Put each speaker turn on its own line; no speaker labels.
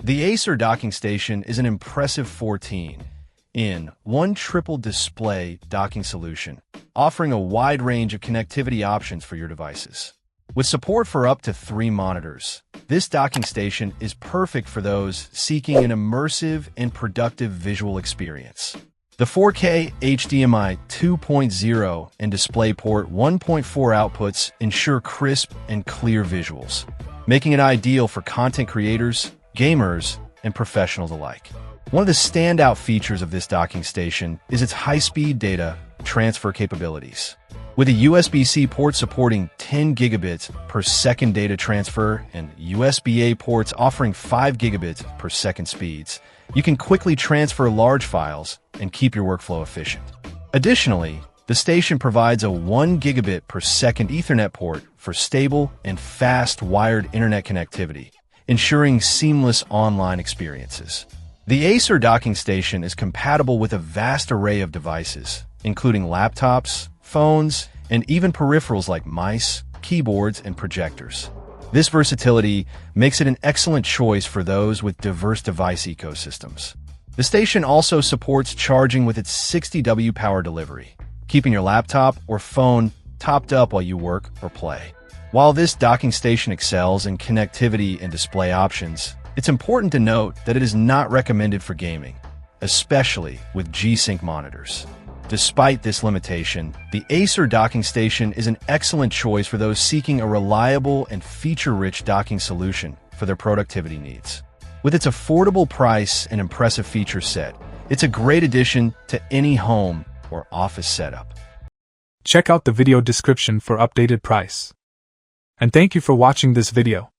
The Acer docking station is an impressive 14-in-1 triple display docking solution, offering a wide range of connectivity options for your devices. With support for up to 3 monitors, this docking station is perfect for those seeking an immersive and productive visual experience. The 4K HDMI 2.0 and DisplayPort 1.4 outputs ensure crisp and clear visuals, making it ideal for content creators, gamers, and professionals alike. One of the standout features of this docking station is its high-speed data transfer capabilities. With a USB-C port supporting 10 gigabits per second data transfer and USB-A ports offering 5 gigabits per second speeds, you can quickly transfer large files and keep your workflow efficient. Additionally, the station provides a 1 gigabit per second Ethernet port for stable and fast wired internet connectivity, ensuring seamless online experiences. The Acer docking station is compatible with a vast array of devices, including laptops, phones, and even peripherals like mice, keyboards, and projectors. This versatility makes it an excellent choice for those with diverse device ecosystems. The station also supports charging with its 60W power delivery, keeping your laptop or phone topped up while you work or play. While this docking station excels in connectivity and display options, it's important to note that it is not recommended for gaming, especially with G-Sync monitors. Despite this limitation, the Acer docking station is an excellent choice for those seeking a reliable and feature-rich docking solution for their productivity needs. With its affordable price and impressive feature set, it's a great addition to any home or office setup.
Check out the video description for updated price. And thank you for watching this video.